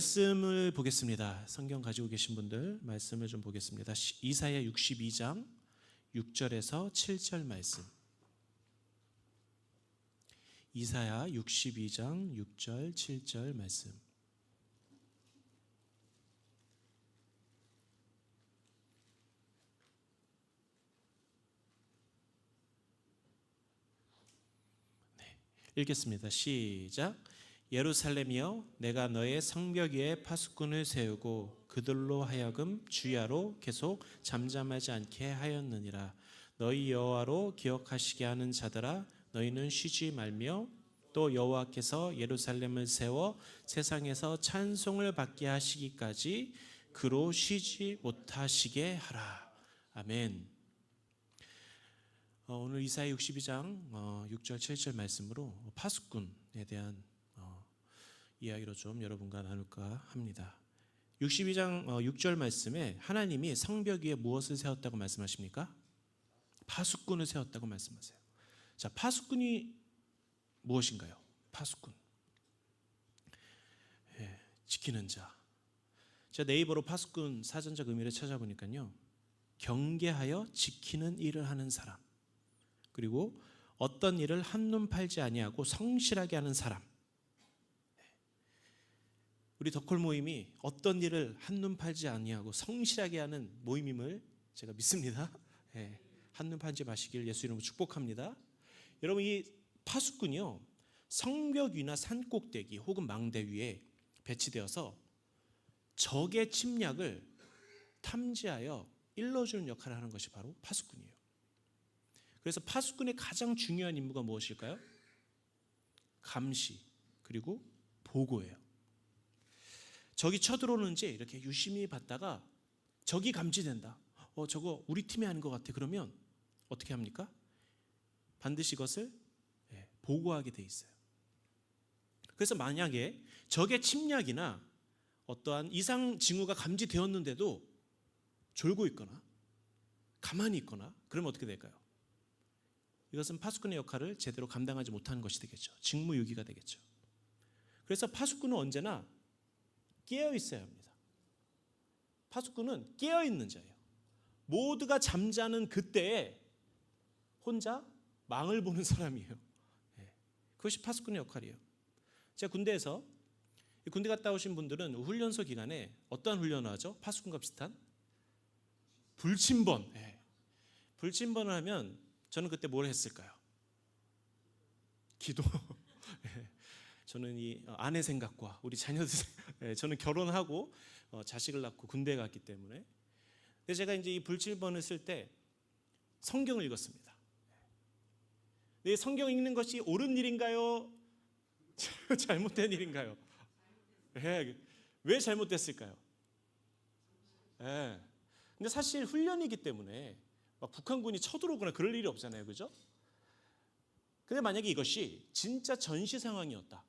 말씀을 보겠습니다. 성경 가지고 계신 분들 말씀을 좀 보겠습니다. 이사야 62장 6절에서 7절 말씀. 이사야 62장 6절 7절 말씀. 읽겠습니다. 시작. 예루살렘이여, 내가 너의 성벽 위에 파수꾼을 세우고 그들로 하여금 주야로 계속 잠잠하지 않게 하였느니라. 너희 여호와로 기억하시게 하는 자들아, 너희는 쉬지 말며 또 여호와께서 예루살렘을 세워 세상에서 찬송을 받게 하시기까지 그로 쉬지 못하시게 하라. 아멘. 오늘 이사야 62장 6절 7절 말씀으로 파수꾼에 대한 이야기로 좀 여러분과 나눌까 합니다. 62장 6절 말씀에 하나님이 성벽 위에 무엇을 세웠다고 말씀하십니까? 파수꾼을 세웠다고 말씀하세요. 자, 파수꾼이 무엇인가요? 파수꾼. 지키는 자. 제가 네이버로 파수꾼 사전적 의미를 찾아보니까요, 경계하여 지키는 일을 하는 사람, 그리고 어떤 일을 한눈 팔지 아니하고 성실하게 하는 사람. 우리 덕홀 모임이 어떤 일을 한눈 팔지 아니하고 성실하게 하는 모임임을 제가 믿습니다. 한눈 팔지 마시길 예수 이름으로 축복합니다. 여러분, 이 파수꾼이요, 성벽 위나 산 꼭대기 혹은 망대 위에 배치되어서 적의 침략을 탐지하여 일러주는 역할을 하는 것이 바로 파수꾼이에요. 그래서 파수꾼의 가장 중요한 임무가 무엇일까요? 감시 그리고 보고예요. 적이 쳐들어오는지 이렇게 유심히 봤다가 적이 감지된다. 저거 우리 팀이 하는 것 같아. 그러면 어떻게 합니까? 반드시 이것을 보고하게 돼 있어요. 그래서 만약에 적의 침략이나 어떠한 이상 징후가 감지되었는데도 졸고 있거나 가만히 있거나 그러면 어떻게 될까요? 이것은 파수꾼의 역할을 제대로 감당하지 못하는 것이 되겠죠. 직무유기가 되겠죠. 그래서 파수꾼은 언제나 깨어 있어야 합니다. 파수꾼은 깨어 있는 자예요. 모두가 잠자는 그때에 혼자 망을 보는 사람이에요. 그것이 파수꾼의 역할이에요. 제가 군대에서, 군대 갔다 오신 분들은 훈련소 기간에 어떠한 훈련을 하죠? 파수꾼과 비슷한 불침번. 불침번을 하면 저는 그때 뭘 했을까요? 기도. 저는 이 아내 생각과 우리 자녀들 생각, 저는 결혼하고 자식을 낳고 군대에 갔기 때문에. 근데 제가 이제 이 불침번을 쓸 때 성경을 읽었습니다. 네, 성경 읽는 것이 옳은 일인가요? 잘못된 일인가요? 왜 잘못됐을까요? 근데 사실 훈련이기 때문에 막 북한군이 쳐들어오거나 그럴 일이 없잖아요, 그죠? 근데 만약에 이것이 진짜 전시 상황이었다,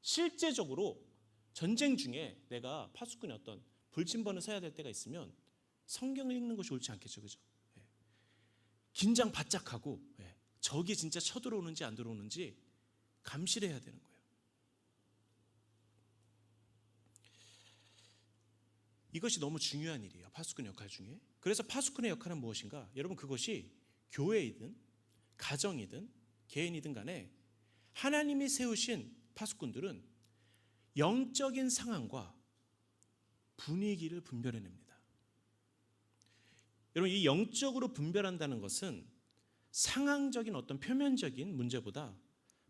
실제적으로 전쟁 중에 내가 파수꾼의 어떤 불침번을 서야 될 때가 있으면 성경을 읽는 것이 옳지 않겠죠, 그죠? 긴장 바짝 하고 적이 진짜 쳐들어오는지 안 들어오는지 감시를 해야 되는 거예요. 이것이 너무 중요한 일이에요, 파수꾼 역할 중에. 그래서 파수꾼의 역할은 무엇인가? 여러분, 그것이 교회이든 가정이든 개인이든 간에 하나님이 세우신 파수꾼들은 영적인 상황과 분위기를 분별해냅니다. 여러분, 이 영적으로 분별한다는 것은 상황적인 어떤 표면적인 문제보다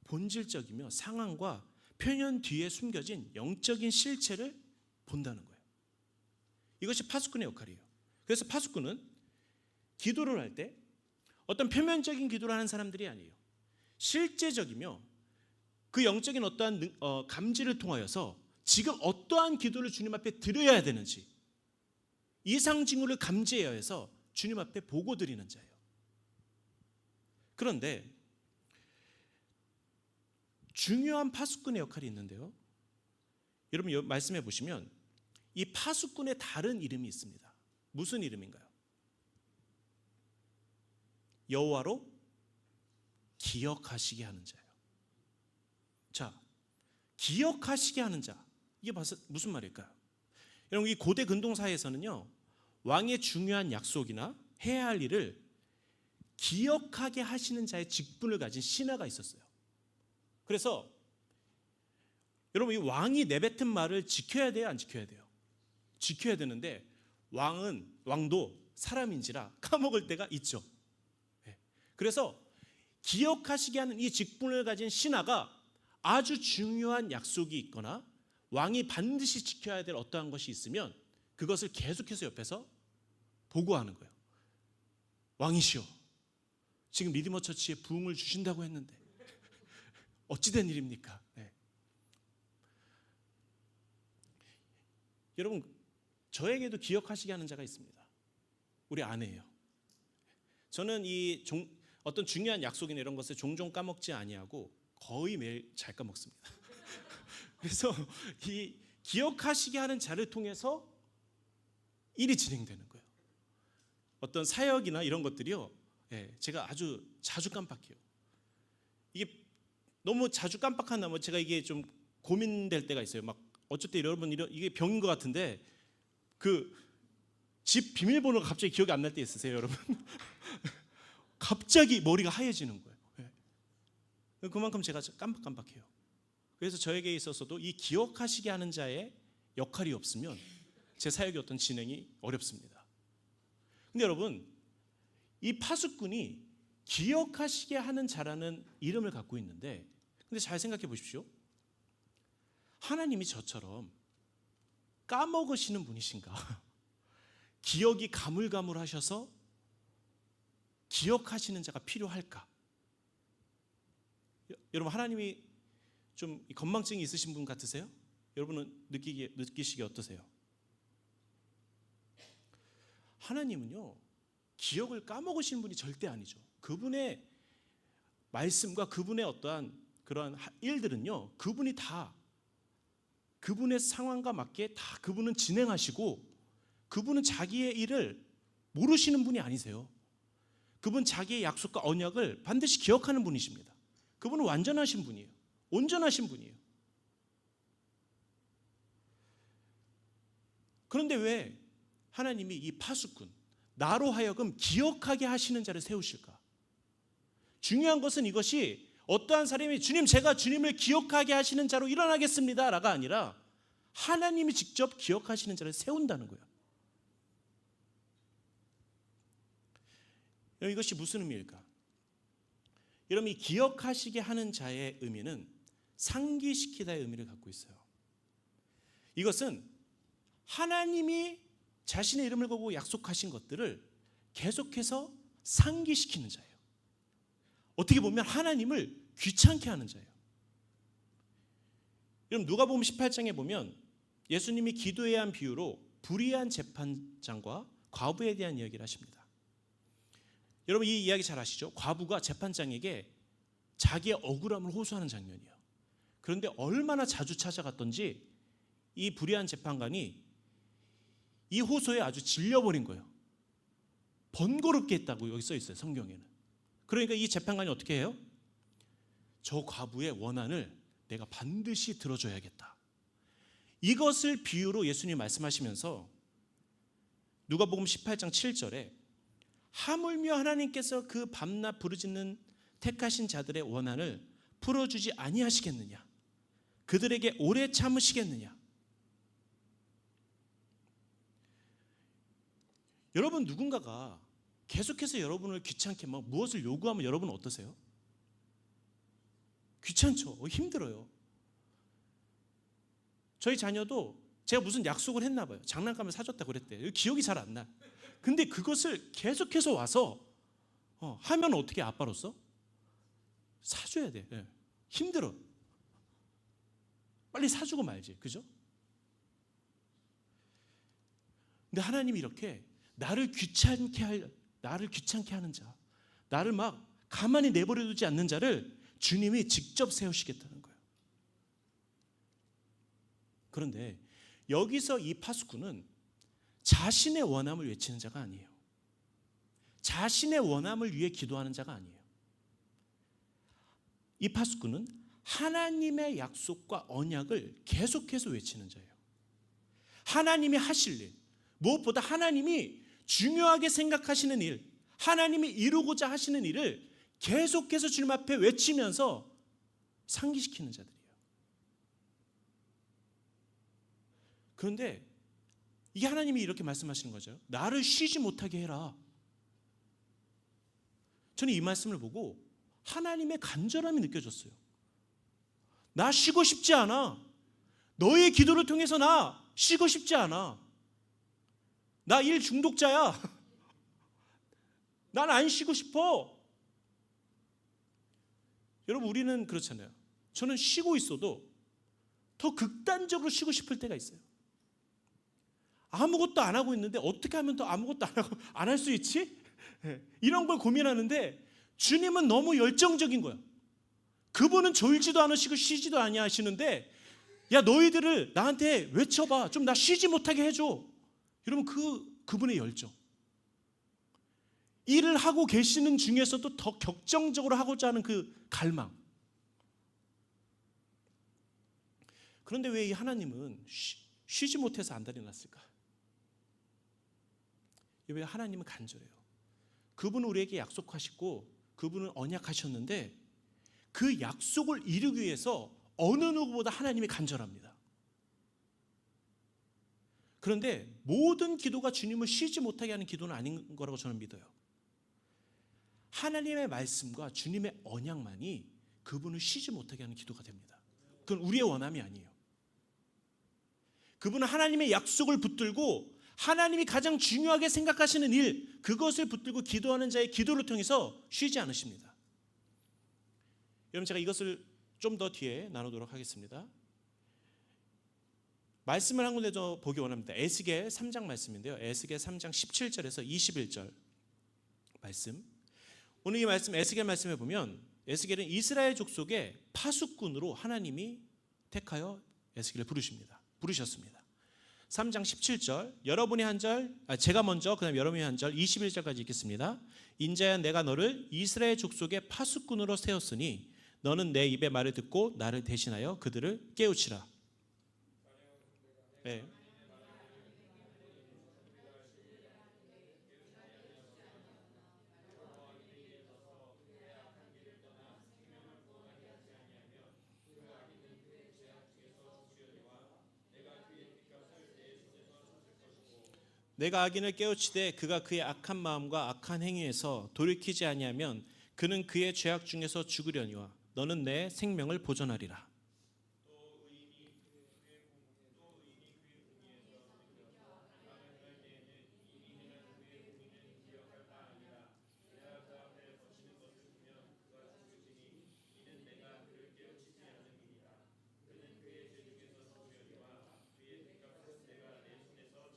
본질적이며 상황과 표현 뒤에 숨겨진 영적인 실체를 본다는 거예요. 이것이 파수꾼의 역할이에요. 그래서 파수꾼은 기도를 할 때 어떤 표면적인 기도를 하는 사람들이 아니에요. 실제적이며 그 영적인 어떠한 감지를 통하여서 지금 어떠한 기도를 주님 앞에 드려야 되는지 이상 징후를 감지해야 해서 주님 앞에 보고 드리는 자예요. 그런데 중요한 파수꾼의 역할이 있는데요, 여러분 말씀해 보시면 이 파수꾼의 다른 이름이 있습니다. 무슨 이름인가요? 여호와로 기억하시게 하는 자예요. 자, 기억하시게 하는 자, 이게 무슨 말일까요? 여러분, 이 고대 근동사회에서는요, 왕의 중요한 약속이나 해야 할 일을 기억하게 하시는 자의 직분을 가진 신하가 있었어요. 그래서 여러분, 이 왕이 내뱉은 말을 지켜야 돼요, 안 지켜야 돼요? 지켜야 되는데 왕도 사람인지라 까먹을 때가 있죠. 그래서 기억하시게 하는 이 직분을 가진 신하가 아주 중요한 약속이 있거나 왕이 반드시 지켜야 될 어떠한 것이 있으면 그것을 계속해서 옆에서 보고하는 거예요. 왕이시여, 지금 리디머 처치에 부흥을 주신다고 했는데 어찌된 일입니까? 네. 여러분, 저에게도 기억하시게 하는 자가 있습니다. 우리 아내예요. 저는 어떤 중요한 약속이나 이런 것을 종종 까먹지 아니하고 거의 매일 잘 까먹습니다. 그래서 이 기억하시게 하는 자를 통해서 일이 진행되는 거예요. 어떤 사역이나 이런 것들이요, 제가 아주 자주 깜빡해요. 이게 너무 자주 깜빡한 나머지 제가 이게 좀 고민될 때가 있어요. 막 어쩔 때 여러분 이게 병인 것 같은데 그 집 비밀번호가 갑자기 기억이 안 날 때 있으세요, 여러분? 갑자기 머리가 하얘지는 거예요. 그만큼 제가 깜빡깜빡해요. 그래서 저에게 있어서도 이 기억하시게 하는 자의 역할이 없으면 제 사역의 어떤 진행이 어렵습니다. 근데 여러분, 이 파수꾼이 기억하시게 하는 자라는 이름을 갖고 있는데, 근데 잘 생각해 보십시오. 하나님이 저처럼 까먹으시는 분이신가? 기억이 가물가물하셔서 기억하시는 자가 필요할까? 여러분, 하나님이 좀 건망증이 있으신 분 같으세요? 여러분은 느끼시기 어떠세요? 하나님은요, 기억을 까먹으시는 분이 절대 아니죠. 그분의 말씀과 그분의 어떠한 그러한 일들은요, 그분이 다 그분의 상황과 맞게 다 그분은 진행하시고, 그분은 자기의 일을 모르시는 분이 아니세요. 그분 자기의 약속과 언약을 반드시 기억하는 분이십니다. 그분은 완전하신 분이에요. 온전하신 분이에요. 그런데 왜 하나님이 이 파수꾼, 나로 하여금 기억하게 하시는 자를 세우실까? 중요한 것은 이것이 어떠한 사람이 주님, 제가 주님을 기억하게 하시는 자로 일어나겠습니다 라가 아니라 하나님이 직접 기억하시는 자를 세운다는 거예요. 이것이 무슨 의미일까? 여러분, 이 기억하시게 하는 자의 의미는 상기시키다의 의미를 갖고 있어요. 이것은 하나님이 자신의 이름을 걸고 약속하신 것들을 계속해서 상기시키는 자예요. 어떻게 보면 하나님을 귀찮게 하는 자예요. 여러분, 누가복음 18장에 보면 예수님이 기도해야 한 비유로 불의한 재판장과 과부에 대한 이야기를 하십니다. 여러분, 이 이야기 잘 아시죠? 과부가 재판장에게 자기의 억울함을 호소하는 장면이에요. 그런데 얼마나 자주 찾아갔던지 이 불의한 재판관이 이 호소에 아주 질려버린 거예요. 번거롭게 했다고 여기 써 있어요, 성경에는. 그러니까 이 재판관이 어떻게 해요? 저 과부의 원한을 내가 반드시 들어줘야겠다. 이것을 비유로 예수님이 말씀하시면서 누가복음 18장 7절에 하물며 하나님께서 그 밤낮 부르짖는 택하신 자들의 원한을 풀어주지 아니하시겠느냐? 그들에게 오래 참으시겠느냐? 여러분, 누군가가 계속해서 여러분을 귀찮게 막 무엇을 요구하면 여러분은 어떠세요? 귀찮죠. 힘들어요. 저희 자녀도 제가 무슨 약속을 했나 봐요. 장난감을 사줬다고 그랬대요. 기억이 잘 안 나. 근데 그것을 계속해서 와서 하면 어떻게, 아빠로서? 사줘야 돼. 힘들어. 빨리 사주고 말지. 그죠? 근데 하나님이 이렇게 나를 귀찮게 하는 자, 나를 막 가만히 내버려 두지 않는 자를 주님이 직접 세우시겠다는 거예요. 그런데 여기서 이 파수꾼은 자신의 원함을 외치는 자가 아니에요. 자신의 원함을 위해 기도하는 자가 아니에요. 이 파수꾼은 하나님의 약속과 언약을 계속해서 외치는 자예요. 하나님이 하실 일, 무엇보다 하나님이 중요하게 생각하시는 일, 하나님이 이루고자 하시는 일을 계속해서 주님 앞에 외치면서 상기시키는 자들이에요. 그런데 이게 하나님이 이렇게 말씀하시는 거죠. 나를 쉬지 못하게 해라. 저는 이 말씀을 보고 하나님의 간절함이 느껴졌어요. 나 쉬고 싶지 않아. 너의 기도를 통해서 나 쉬고 싶지 않아. 나 일 중독자야. 난 안 쉬고 싶어. 여러분, 우리는 그렇잖아요. 저는 쉬고 있어도 더 극단적으로 쉬고 싶을 때가 있어요. 아무것도 안 하고 있는데 어떻게 하면 더 아무것도 안 할 수 있지? 이런 걸 고민하는데 주님은 너무 열정적인 거야. 그분은 졸지도 않으시고 쉬지도 아니하시는데, 야, 너희들을 나한테 외쳐봐. 좀 나 쉬지 못하게 해줘. 여러분, 그분의 열정. 일을 하고 계시는 중에서도 더 격정적으로 하고자 하는 그 갈망. 그런데 왜 이 하나님은 쉬지 못해서 안달이 났을까? 왜 하나님은 간절해요. 그분은 우리에게 약속하시고 그분은 언약하셨는데 그 약속을 이루기 위해서 어느 누구보다 하나님이 간절합니다. 그런데 모든 기도가 주님을 쉬지 못하게 하는 기도는 아닌 거라고 저는 믿어요. 하나님의 말씀과 주님의 언약만이 그분을 쉬지 못하게 하는 기도가 됩니다. 그건 우리의 원함이 아니에요. 그분은 하나님의 약속을 붙들고 하나님이 가장 중요하게 생각하시는 일, 그것을 붙들고 기도하는 자의 기도를 통해서 쉬지 않으십니다. 여러분, 제가 이것을 좀 더 뒤에 나누도록 하겠습니다. 말씀을 한 군데 더 보기 원합니다. 에스겔 3장 말씀인데요. 에스겔 3장 17절에서 21절 말씀. 오늘 이 말씀, 에스겔 말씀에 보면 에스겔은 이스라엘 족속의 파수꾼으로 하나님이 택하여 에스겔을 부르셨습니다. 3장 17절, 여러분이 한 절, 제가 먼저, 그 다음 여러분이 한 절, 21절까지 읽겠습니다. 인자야, 내가 너를 이스라엘 족속의 파수꾼으로 세웠으니 너는 내 입의 말을 듣고 나를 대신하여 그들을 깨우치라. 네. 내가 악인을 깨우치되 그가 그의 악한 마음과 악한 행위에서 돌이키지 아니하면 그는 그의 죄악 중에서 죽으려니와 너는 내 생명을 보존하리라.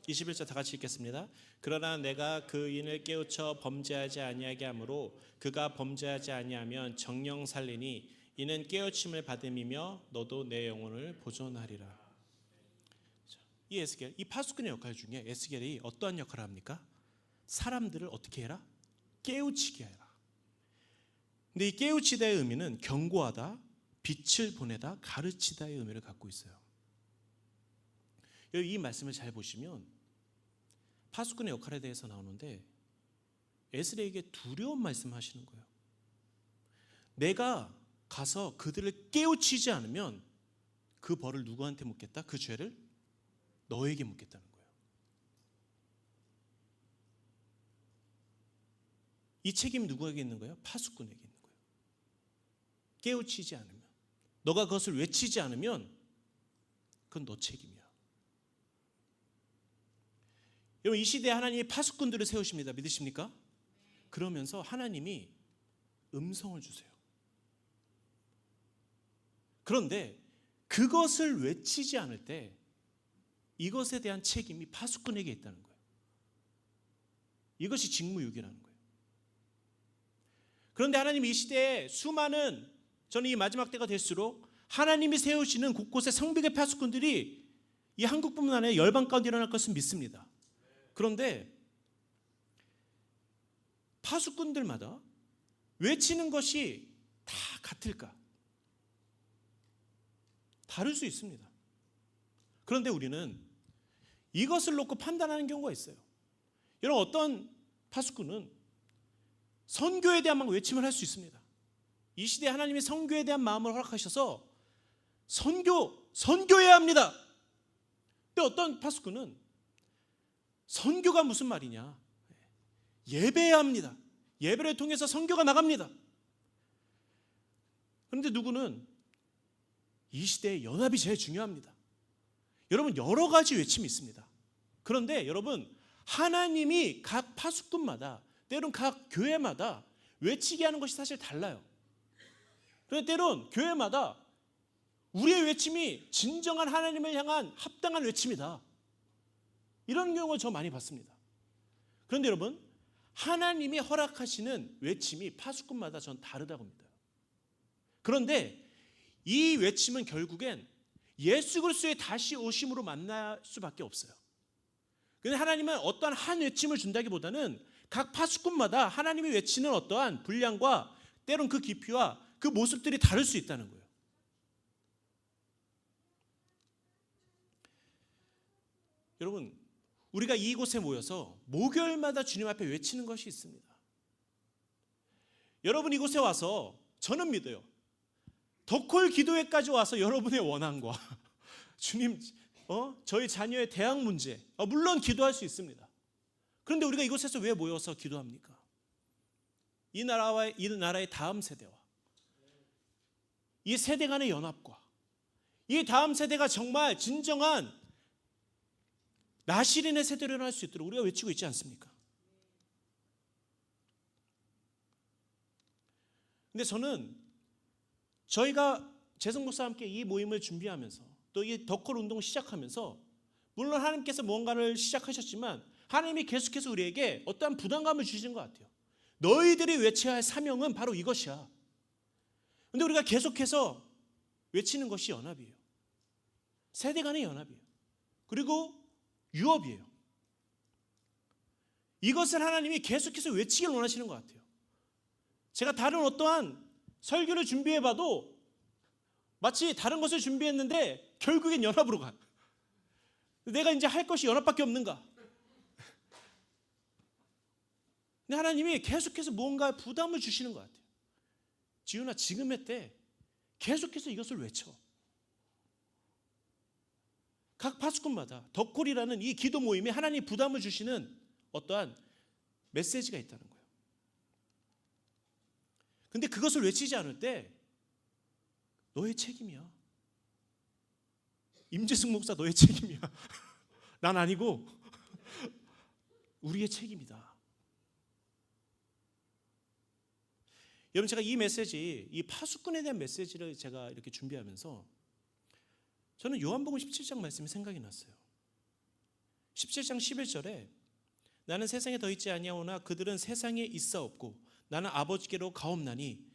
21절 다 같이 읽겠습니다. 그러나 내가 그 인을 깨우쳐 범죄하지 아니하게 하므로 그가 범죄하지 아니하면 정령 살리니 이는 깨우침을 받음이며 너도 내 영혼을 보존하리라. 이 에스겔, 이 파수꾼의 역할 중에 에스겔이 어떠한 역할을 합니까? 사람들을 어떻게 해라? 깨우치게 해라. 근데 이 깨우치다의 의미는 경고하다, 빛을 보내다, 가르치다의 의미를 갖고 있어요. 이 말씀을 잘 보시면 파수꾼의 역할에 대해서 나오는데 에스겔에게 두려운 말씀하시는 거예요. 내가 가서 그들을 깨우치지 않으면 그 벌을 누구한테 묻겠다? 그 죄를 너에게 묻겠다는 거예요. 이 책임이 누구에게 있는 거예요? 파수꾼에게 있는 거예요. 깨우치지 않으면, 너가 그것을 외치지 않으면 그건 너 책임이야. 여러분, 이 시대에 하나님이 파수꾼들을 세우십니다. 믿으십니까? 그러면서 하나님이 음성을 주세요. 그런데 그것을 외치지 않을 때 이것에 대한 책임이 파수꾼에게 있다는 거예요. 이것이 직무유기라는 거예요. 그런데 하나님이 이 시대에 수많은, 저는 이 마지막 때가 될수록 하나님이 세우시는 곳곳의 성벽의 파수꾼들이 이 한국뿐만 아니라 열방 가운데 일어날 것을 믿습니다. 그런데 파수꾼들마다 외치는 것이 다 같을까? 다를 수 있습니다. 그런데 우리는 이것을 놓고 판단하는 경우가 있어요. 여러분, 어떤 파수꾼은 선교에 대한 막 외침을 할 수 있습니다. 이 시대에 하나님이 선교에 대한 마음을 허락하셔서 선교해야 합니다. 근데 어떤 파수꾼은 선교가 무슨 말이냐, 예배해야 합니다. 예배를 통해서 선교가 나갑니다. 그런데 누구는 이 시대의 연합이 제일 중요합니다. 여러분, 여러 가지 외침이 있습니다. 그런데 여러분, 하나님이 각 파수꾼마다, 때론 각 교회마다 외치게 하는 것이 사실 달라요. 그런데 때론 교회마다 우리의 외침이 진정한 하나님을 향한 합당한 외침이다, 이런 경우를 저 많이 봤습니다. 그런데 여러분, 하나님이 허락하시는 외침이 파수꾼마다 전 다르다고 믿어요. 그런데 이 외침은 결국엔 예수 그리스도의 다시 오심으로 만날 수밖에 없어요. 그런데 하나님은 어떠한 한 외침을 준다기보다는 각 파수꾼마다 하나님이 외치는 어떠한 분량과 때론 그 깊이와 그 모습들이 다를 수 있다는 거예요. 여러분, 우리가 이곳에 모여서 목요일마다 주님 앞에 외치는 것이 있습니다. 여러분, 이곳에 와서 저는 믿어요. 덕홀 기도회까지 와서 여러분의 원한과 주님, 저희 자녀의 대학 문제, 물론 기도할 수 있습니다. 그런데 우리가 이곳에서 왜 모여서 기도합니까? 이 나라의 다음 세대와 이 세대 간의 연합과 이 다음 세대가 정말 진정한 나시린의 세대로 일어날 수 있도록 우리가 외치고 있지 않습니까? 근데 저는 저희가 재성 목사와 함께 이 모임을 준비하면서 또 이 덕홀 운동을 시작하면서 물론 하나님께서 무언가를 시작하셨지만 하나님이 계속해서 우리에게 어떠한 부담감을 주시는 것 같아요. 너희들이 외쳐야 할 사명은 바로 이것이야. 그런데 우리가 계속해서 외치는 것이 연합이에요. 세대 간의 연합이에요. 그리고 유업이에요. 이것을 하나님이 계속해서 외치길 원하시는 것 같아요. 제가 다른 어떠한 설교를 준비해봐도 마치 다른 것을 준비했는데 결국엔 연합으로 가. 내가 이제 할 것이 연합밖에 없는가? 근데 하나님이 계속해서 무언가 부담을 주시는 것 같아요. 지훈아, 지금의 때 계속해서 이것을 외쳐. 각 파수꾼마다 덕홀이라는 이 기도 모임에 하나님이 부담을 주시는 어떠한 메시지가 있다는 거예요. 근데 그것을 외치지 않을 때 너의 책임이야. 임재승 목사 너의 책임이야. 난 아니고 우리의 책임이다. 여러분, 제가 이 메시지, 이 파수꾼에 대한 메시지를 제가 이렇게 준비하면서 저는 요한복음 17장 말씀이 생각이 났어요. 17장 11절에 나는 세상에 더 있지 아니하오나 그들은 세상에 있사옵고 나는 아버지께로 가옵나니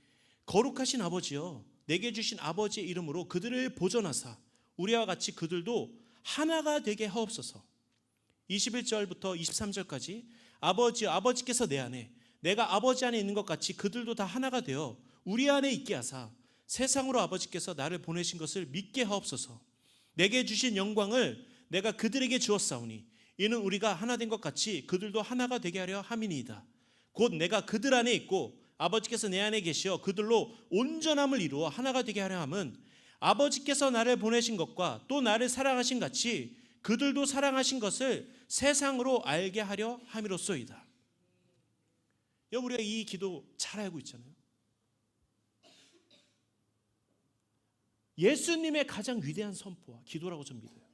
거룩하신 아버지여 내게 주신 아버지의 이름으로 그들을 보존하사 우리와 같이 그들도 하나가 되게 하옵소서. 21절부터 23절까지 아버지여 아버지께서 내 안에 내가 아버지 안에 있는 것 같이 그들도 다 하나가 되어 우리 안에 있게 하사 세상으로 아버지께서 나를 보내신 것을 믿게 하옵소서. 내게 주신 영광을 내가 그들에게 주었사오니 이는 우리가 하나 된 것 같이 그들도 하나가 되게 하려 함이니이다. 곧 내가 그들 안에 있고 아버지께서 내 안에 계시어 그들로 온전함을 이루어 하나가 되게 하려 함은 아버지께서 나를 보내신 것과 또 나를 사랑하신 같이 그들도 사랑하신 것을 세상으로 알게 하려 함이로소이다. 여러분, 우리가 이 기도 잘 알고 있잖아요. 예수님의 가장 위대한 선포와 기도라고 저는 믿어요.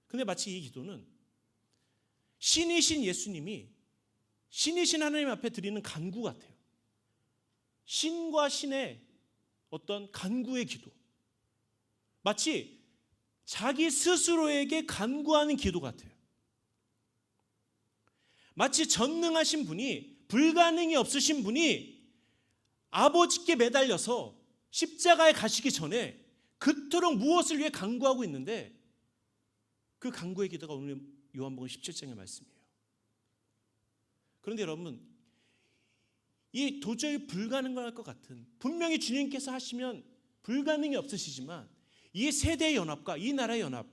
근데 마치 이 기도는 신이신 예수님이 신이신 하나님 앞에 드리는 간구 같아요. 신과 신의 어떤 간구의 기도, 마치 자기 스스로에게 간구하는 기도 같아요. 마치 전능하신 분이, 불가능이 없으신 분이 아버지께 매달려서 십자가에 가시기 전에 그토록 무엇을 위해 간구하고 있는데 그 간구의 기도가 오늘 요한복음 17장의 말씀이에요. 그런데 여러분, 이 도저히 불가능할 것 같은, 분명히 주님께서 하시면 불가능이 없으시지만 이 세대의 연합과 이 나라의 연합,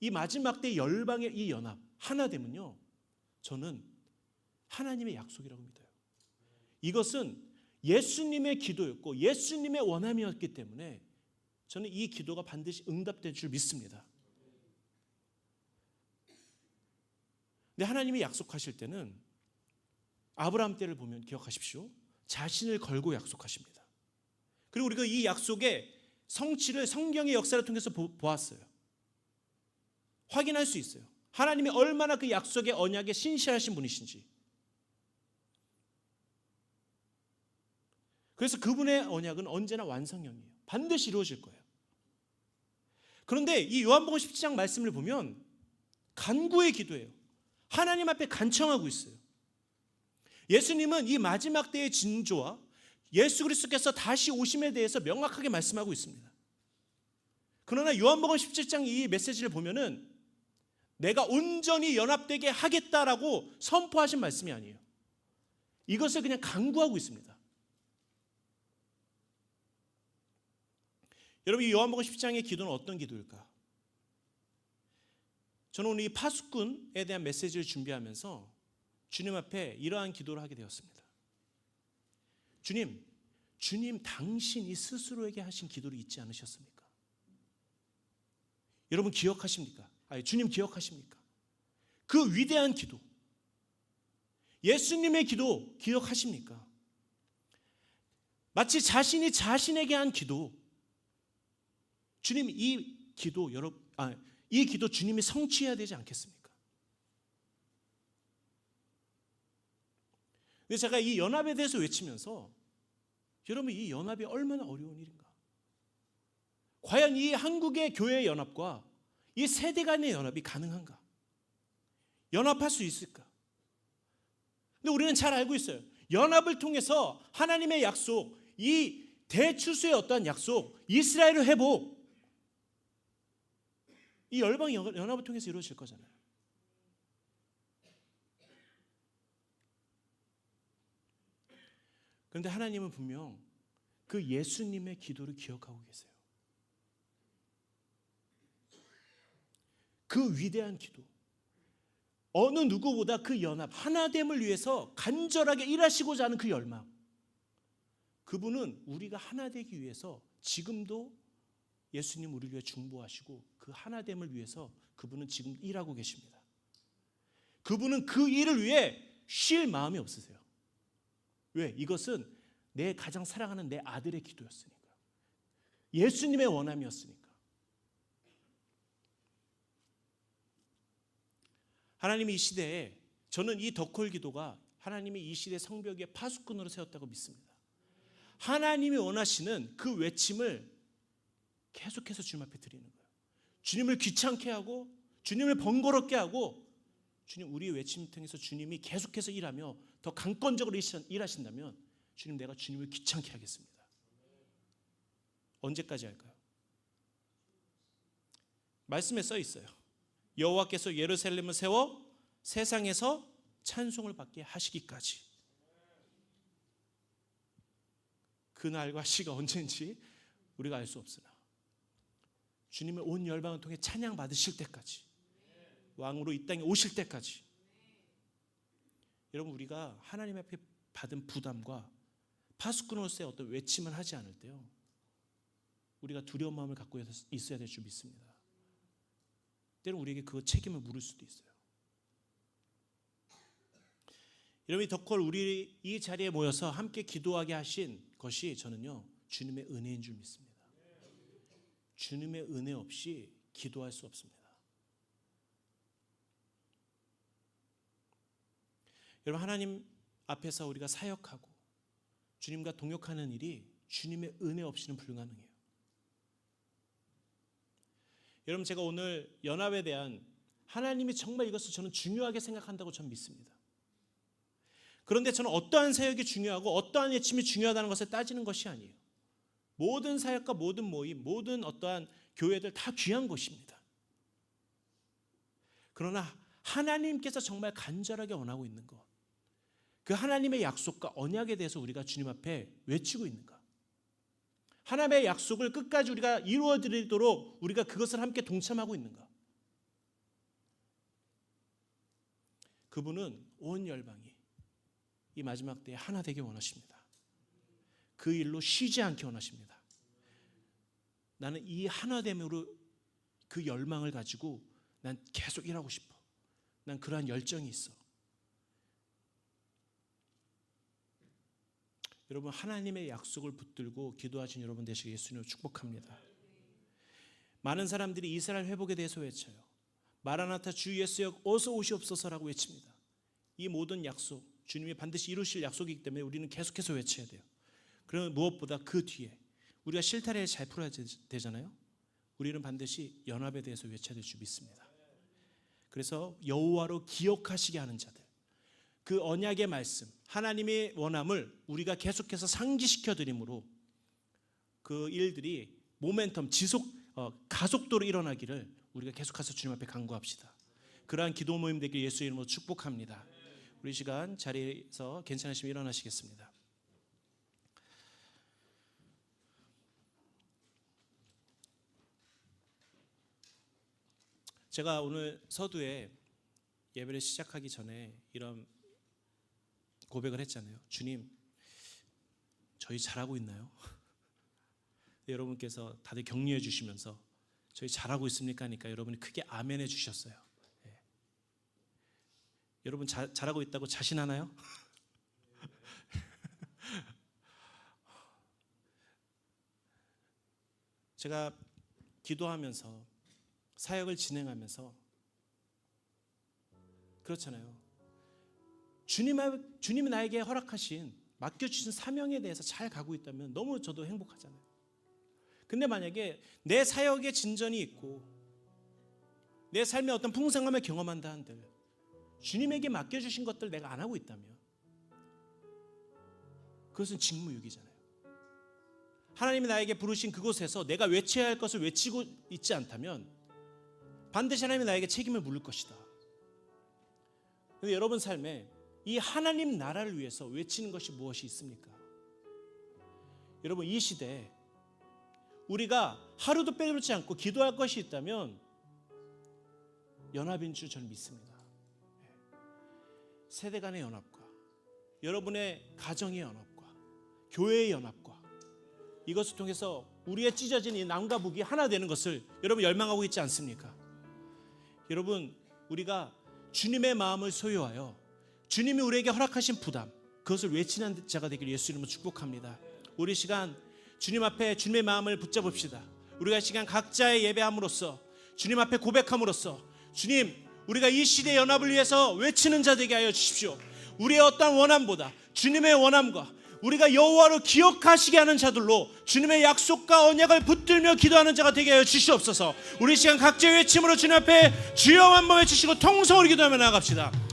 이 마지막 때 열방의 이 연합 하나 되면요, 저는 하나님의 약속이라고 믿어요. 이것은 예수님의 기도였고 예수님의 원함이었기 때문에 저는 이 기도가 반드시 응답될 줄 믿습니다. 근데 하나님이 약속하실 때는 아브라함 때를 보면 기억하십시오. 자신을 걸고 약속하십니다. 그리고 우리가 이 약속의 성취를 성경의 역사를 통해서 보았어요. 확인할 수 있어요. 하나님이 얼마나 그 약속의 언약에 신실하신 분이신지. 그래서 그분의 언약은 언제나 완성형이에요. 반드시 이루어질 거예요. 그런데 이 요한복음 17장 말씀을 보면 간구의 기도예요. 하나님 앞에 간청하고 있어요. 예수님은 이 마지막 때의 징조와 예수 그리스도께서 다시 오심에 대해서 명확하게 말씀하고 있습니다. 그러나 요한복음 17장 이 메시지를 보면은 내가 온전히 연합되게 하겠다라고 선포하신 말씀이 아니에요. 이것을 그냥 간구하고 있습니다. 여러분, 이 요한복음 10장의 기도는 어떤 기도일까? 저는 오늘 이 파수꾼에 대한 메시지를 준비하면서 주님 앞에 이러한 기도를 하게 되었습니다. 주님 당신이 스스로에게 하신 기도를 잊지 않으셨습니까? 여러분 기억하십니까? 주님 기억하십니까? 그 위대한 기도, 예수님의 기도 기억하십니까? 마치 자신이 자신에게 한 기도, 주님 이 기도 주님이 성취해야 되지 않겠습니까? 근데 제가 이 연합에 대해서 외치면서 여러분 이 연합이 얼마나 어려운 일인가? 과연 이 한국의 교회 연합과 이 세대 간의 연합이 가능한가? 연합할 수 있을까? 근데 우리는 잘 알고 있어요. 연합을 통해서 하나님의 약속, 이 대추수의 어떠한 약속, 이스라엘의 회복, 이 열방 연합을 통해서 이루어질 거잖아요. 그런데 하나님은 분명 그 예수님의 기도를 기억하고 계세요. 그 위대한 기도, 어느 누구보다 그 연합, 하나됨을 위해서 간절하게 일하시고자 하는 그 열망, 그분은 우리가 하나 되기 위해서 지금도 예수님 우리를 위해 중보하시고 그 하나됨을 위해서 그분은 지금 일하고 계십니다. 그분은 그 일을 위해 쉴 마음이 없으세요. 왜? 이것은 내 가장 사랑하는 내 아들의 기도였으니까, 예수님의 원함이었으니까. 하나님이 이 시대에, 저는 이 덕홀 기도가 하나님이 이 시대 성벽의 파수꾼으로 세웠다고 믿습니다. 하나님이 원하시는 그 외침을 계속해서 주님 앞에 드리는 거예요. 주님을 귀찮게 하고 주님을 번거롭게 하고, 주님 우리의 외침 통해서 주님이 계속해서 일하며 더 강권적으로 일하신다면 주님 내가 주님을 귀찮게 하겠습니다. 언제까지 할까요? 말씀에 써 있어요. 여호와께서 예루살렘을 세워 세상에서 찬송을 받게 하시기까지. 그날과 시가 언제인지 우리가 알 수 없으나 주님의 온 열방을 통해 찬양 받으실 때까지, 왕으로 이 땅에 오실 때까지, 여러분 우리가 하나님 앞에 받은 부담과 파수꾼으로서의 어떤 외침을 하지 않을 때요, 우리가 두려운 마음을 갖고 있어야 될 줄 믿습니다. 때로는 우리에게 그 책임을 물을 수도 있어요. 여러분 이 덕홀 우리 이 자리에 모여서 함께 기도하게 하신 것이 저는요 주님의 은혜인 줄 믿습니다. 주님의 은혜 없이 기도할 수 없습니다. 여러분 하나님 앞에서 우리가 사역하고 주님과 동역하는 일이 주님의 은혜 없이는 불가능해요. 여러분 제가 오늘 연합에 대한, 하나님이 정말 이것을 저는 중요하게 생각한다고 저는 믿습니다. 그런데 저는 어떠한 사역이 중요하고 어떠한 외침이 중요하다는 것을 따지는 것이 아니에요. 모든 사역과 모든 모임, 모든 어떠한 교회들 다 귀한 것입니다. 그러나 하나님께서 정말 간절하게 원하고 있는 것, 그 하나님의 약속과 언약에 대해서 우리가 주님 앞에 외치고 있는가? 하나님의 약속을 끝까지 우리가 이루어드리도록 우리가 그것을 함께 동참하고 있는가? 그분은 온 열방이 이 마지막 때에 하나 되길 원하십니다. 그 일로 쉬지 않게 원하십니다. 나는 이 하나됨으로 그 열망을 가지고 난 계속 일하고 싶어. 난 그러한 열정이 있어. 여러분, 하나님의 약속을 붙들고 기도하신 여러분 되시길 예수님으로 축복합니다. 많은 사람들이 이스라엘 회복에 대해서 외쳐요. 마라나타 주 예수여 어서 오시옵소서라고 외칩니다. 이 모든 약속, 주님이 반드시 이루실 약속이기 때문에 우리는 계속해서 외쳐야 돼요. 그러면 무엇보다 그 뒤에 우리가 실타래를 잘 풀어야 되잖아요. 우리는 반드시 연합에 대해서 외쳐야 될 줄 믿습니다. 그래서 여호와로 기억하시게 하는 자들, 그 언약의 말씀, 하나님의 원함을 우리가 계속해서 상기시켜 드림으로 그 일들이 모멘텀, 가속도로 일어나기를 우리가 계속해서 주님 앞에 간구합시다. 그러한 기도 모임 되길 예수 이름으로 축복합니다. 우리 시간 자리에서 괜찮으시면 일어나시겠습니다. 제가 오늘 서두에 예배를 시작하기 전에 이런 고백을 했잖아요. 주님, 저희 잘하고 있나요? 여러분께서 다들 격려해 주시면서 저희 잘하고 있습니까? 하니까 여러분이 크게 아멘 해 주셨어요. 네. 여러분 잘하고 있다고 자신하나요? 제가 기도하면서 사역을 진행하면서 그렇잖아요. 주님이 나에게 허락하신, 맡겨주신 사명에 대해서 잘 가고 있다면 너무 저도 행복하잖아요. 근데 만약에 내 사역에 진전이 있고 내 삶에 어떤 풍성함을 경험한다 한들 주님에게 맡겨주신 것들 내가 안 하고 있다면 그것은 직무유기잖아요. 하나님이 나에게 부르신 그곳에서 내가 외쳐야 할 것을 외치고 있지 않다면 반드시 하나님이 나에게 책임을 물을 것이다. 그런데 여러분 삶에 이 하나님 나라를 위해서 외치는 것이 무엇이 있습니까? 여러분, 이 시대에 우리가 하루도 빼놓지 않고 기도할 것이 있다면 연합인 줄 저는 믿습니다. 세대 간의 연합과 여러분의 가정의 연합과 교회의 연합과 이것을 통해서 우리의 찢어진 이 남과 북이 하나 되는 것을 여러분 열망하고 있지 않습니까? 여러분, 우리가 주님의 마음을 소유하여 주님이 우리에게 허락하신 부담, 그것을 외치는 자가 되기를 예수 이름으로 축복합니다. 우리 시간 주님 앞에 주님의 마음을 붙잡읍시다. 우리가 이 시간 각자의 예배함으로써 주님 앞에 고백함으로써 주님, 우리가 이 시대의 연합을 위해서 외치는 자 되게 하여 주십시오. 우리의 어떠한 원함보다 주님의 원함과 우리가 여호와로 기억하시게 하는 자들로 주님의 약속과 언약을 붙들며 기도하는 자가 되게 하여 주시옵소서. 우리 시간 각자의 외침으로 주님 앞에 주여 한번 외치시고 통성으로 기도하며 나아갑시다.